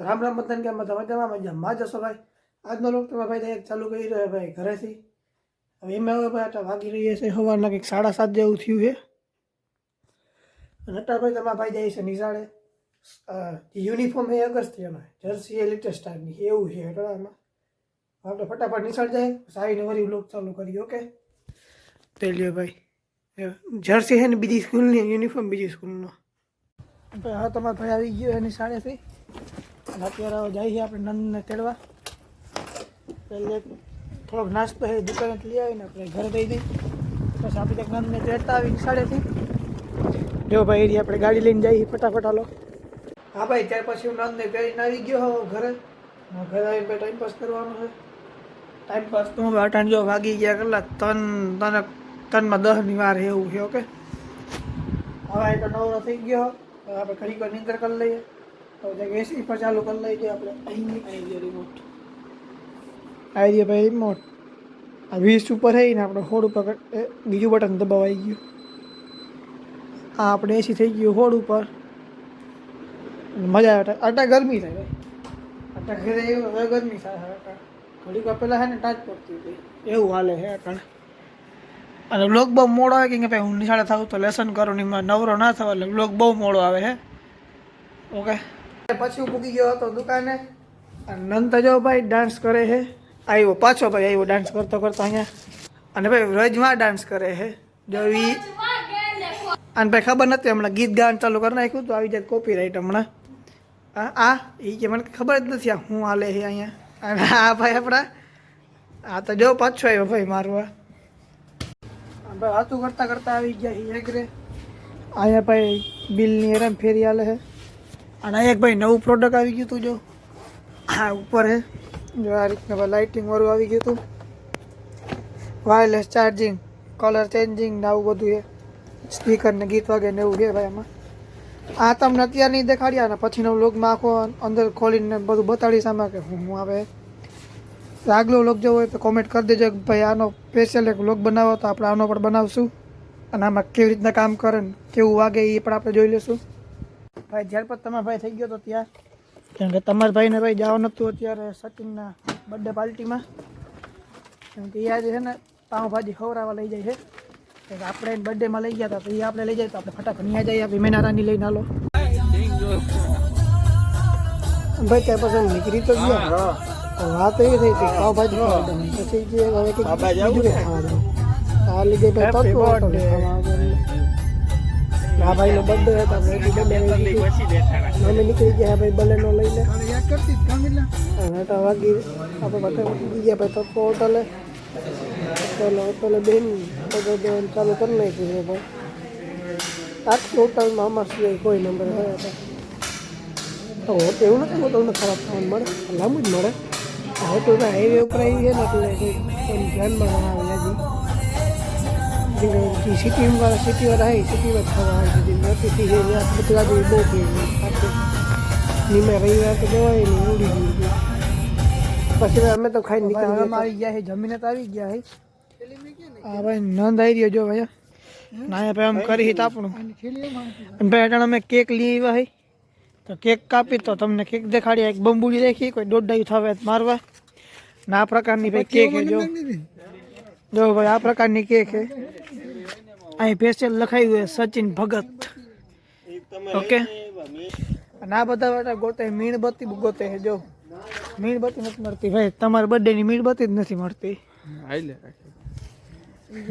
રામ રામ બધાને કેમ બધા મજામાં જશો ભાઈ। આજનો લોક તમે ભાઈ ડાયરેક્ટ ચાલુ કરી રહ્યો ભાઈ ઘરેથી। હવે એમાં હવે ભાઈ આટલા વાગી રહીએ છે સવારના કંઈક 7:30 જેવું થયું છે। અને અત્યારે ભાઈ તમારા ભાઈ જાય છે નિશાળે। યુનિફોર્મ એ અગસ્ત્યનો જર્સી એ લેટેસ્ટ સ્ટાઇલની એવું છે એટલામાં આપણે ફટાફટ નિશાળ જાય આવીને વળી વ્લોગ ચાલુ કરીએ। ઓકે તે લ્યો ભાઈ જર્સી છે ને બીજી સ્કૂલની યુનિફોર્મ બીજી સ્કૂલનો। હા તમારા ભાઈ આવી ગયો એની શાળેથી અને અત્યારે જાય છે આપણે નંદને તેડવા। પહેલે થોડોક નાસ્તો છે દુકાને લઈ આવીને આપણે ઘરે દઈ દઈ પછી આપણે કંઈક નંદને તેડતા આવી શાળેથી। જો ભાઈ એરી આપણે ગાડી લઈને જઈએ ફટાફટ હાલો। હા ભાઈ ત્યાર પછી હું નંદને પહેરીને આવી ગયો ઘરે ઘરે આવીને ભાઈ ટાઈમપાસ કરવાનો છે। ટાઈમપાસ તો હું અટાણ જો વાગી ગયા કલાક 3:10 ની વાર એવું છે। ઓકે હવે એ તો નવરો થઈ ગયો હવે આપણે ઘડીક વાર નિંદર કરી લઈએ। હવે એસી પર ચાલુ કરી લઈએ આપણે અહીં આવી ગયો રિમોટ આવી ગયો ભાઈ રિમોટ આ 20 ઉપર થઈ ને આપણે 16 ઉપર બીજું બટન દબાવાઈ ગયું। આ આપણે એસી થઈ ગયું 16 ઉપર મજા આવે। આટા ગરમી થાય ભાઈ આટા ઘરે એવું હવે ગરમી થાય આટા ઘડીક વાર પહેલાં છે ને ટાચ પડતી હતી એવું હાલે છે આટા। અને વ્લોગ બહુ મોડો આવે કે ભાઈ હું નિશાળે થાઉં તો લેસન કરું ને નવરો ના થવા એટલે વ્લોગ બહુ મોડો આવે છે। ઓકે પછી હું પૂકી ગયો હતો દુકાને અને નંદ જો ભાઈ ડાન્સ કરે છે આવ્યો પાછો ભાઈ આવ્યો ડાન્સ કરતો કરતો અહીંયા અને ભાઈ રજમાં ડાન્સ કરે છે જો એ અને ભાઈ ખબર નથી હમણાં ગીત ગાવાનું ચાલુ કરી નાખ્યું તો આવી જાય કોપીરાઇટ હમણાં। આ એ કે મને ખબર જ નથી આ હું હાલે છે અહીંયા અને આ ભાઈ આપણા આ તો જો પાછો આવ્યો ભાઈ મારવા ભાઈ વાતું કરતાં કરતાં આવી ગયા એગ્રે અહીંયા ભાઈ બિલની હેરાન ફેરી હાલે છે। અને એક ભાઈ નવું પ્રોડક્ટ આવી ગયું હતું જો હા ઉપર છે જો આ રીતના લાઇટિંગ વાળું આવી ગયું હતું વાયરલેસ ચાર્જિંગ કલર ચેન્જિંગ ને આવું બધું છે સ્પીકર ને ગીત વાગે ને એવું છે ભાઈ એમાં। આ તમને અત્યારે નહીં દેખાડ્યા ને પછીનો વ્લોગમાં આખો અંદર ખોલીને બધું બતાડીશ આમાં કે હું આવે। આગલો વ્લોગ જોવો હોય તો કોમેન્ટ કરી દેજો કે ભાઈ આનો સ્પેશિયલ એક વ્લોગ બનાવો તો આપણે આનો પણ બનાવશું અને આમાં કેવી રીતના કામ કરે ને કેવું વાગે એ પણ આપણે જોઈ લઈશું। ભાઈ ત્યાર પછી તમારા ભાઈ થઈ ગયો તો ત્યાં કેમ કે તમારા ભાઈને ભાઈ જવાનું હતું અત્યારે સચિનના બર્થડે પાર્ટીમાં કેમ કે એ આજે છે ને પાઉંભાજી ખવડાવવા લઈ જાય છે કે આપણે બર્થડેમાં લઈ ગયા હતા તો એ આપણે લઈ જાય તો આપણે ફટાફટ ત્યાં જઈએ આપણે મેનારાની લઈને હાલો ભાઈ ત્યાં પછી નીકળી તો ગયા વાત એવી થઈ હતી પાઉંભાજી ખાવા પછી હવે બીજું ખાવા આ લીધે ભાઈ હા ભાઈ નો બર્થડે હતો અમે નીકળી ગયા ભાઈ બલેનો લઈને અને તો વાગી આપણે બધા ઉઠી ગયા ભાઈ તત્વો હોટલે બેન ચાલુ કરી નાખ્યું છે ભાઈ આખી હોટલમાં અમાર સિવાય કોઈ નંબર હોય તો હોટલ એવું નથી હોટલને ખરાબ થવાનું મળે લાંબુ જ મળે હોટલ હાઈવે ઉપર આવી છે ને એટલે કોઈ ધ્યાનમાં ના આવે હજી સિટીવાળા આવી સિટીમાં ખાવા આવી નથી બધી બહુ નીમે રવિવાર તો જવાય નહીં ઉડી ગયું પછી અમે તો ખાઈ નીકળી ગયા આવી ગયા છે જમીને તો આવી ગયા છે હા ભાઈ નંદ આવી રહ્યો જો ભાઈ ના ભાઈ આમ કરી આપણું અને ભાઈ અટાણે અમે કેક લઈ આવ્યા છે તો કેક કાપી તો તમને કેક દેખાડી એક બંબુડી દેખી કોઈ દોઢ થાવે મારવા ને આ પ્રકારની ભાઈ કેક છે જો ભાઈ આ પ્રકારની કેક છે અહીં સ્પેશિયલ લખાયું છે સચિન ભગત। ઓકે અને આ બધા ગોતે મીણબત્તી ગોતે છે જો મીણબત્તી નથી મળતી ભાઈ તમારા બર્થડેની મીણબત્તી જ નથી મળતી હવે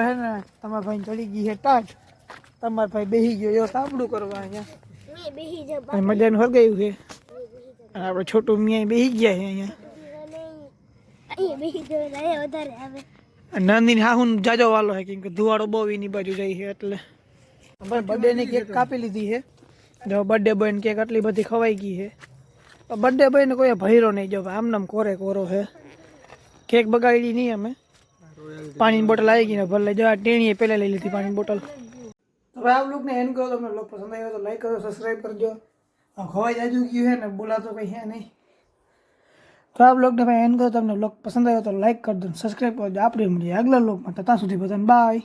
હે ને તમારા ભાઈ ચડી ગઈ છે ટાટ તમારા ભાઈ બેસી ગયો જો સાંભળું કરવા અહીંયા મજાનું હરગાયું છે અને આપણે છોટું મિયા બેસી ગયા છે અહીંયા નંદીને હાહુન જાજો વાલો છે કેમ કે ધુવાડો બહુ એની બાજુ જાય છે એટલે ભાઈ બર્થડેની કેક કાપી લીધી છે જો બર્થડે બોયને કેક આટલી બધી ખવાઈ ગઈ છે બર્થડે બોયને કોઈ ભર્યો નહીં જો આમનામ કોરે કોરો છે કેક બગાડી નહીં અમે પાણીની બોટલ આવી ગઈ ને ભલે જો આ ટેણીએ પહેલાં લઈ લીધી પાણીની બોટલ। હવે આ બ્લોગને એન્ડ કરો તમને બ્લોગ પસંદ આવ્યો તો લાઈક કરો સબસ્ક્રાઈબ કરજો ખવાઈ જાજુ ગયું છે ને બોલાતો કંઈ છે નહીં તો આ બ્લોગને ભાઈ એન્ડ કરો તમને બ્લોગ પસંદ આવ્યો તો લાઈક કરજો સબસ્ક્રાઈબ કરજો આપણે મળીએ આગલા બ્લોગમાં ત્યાં સુધી બધાને બાય।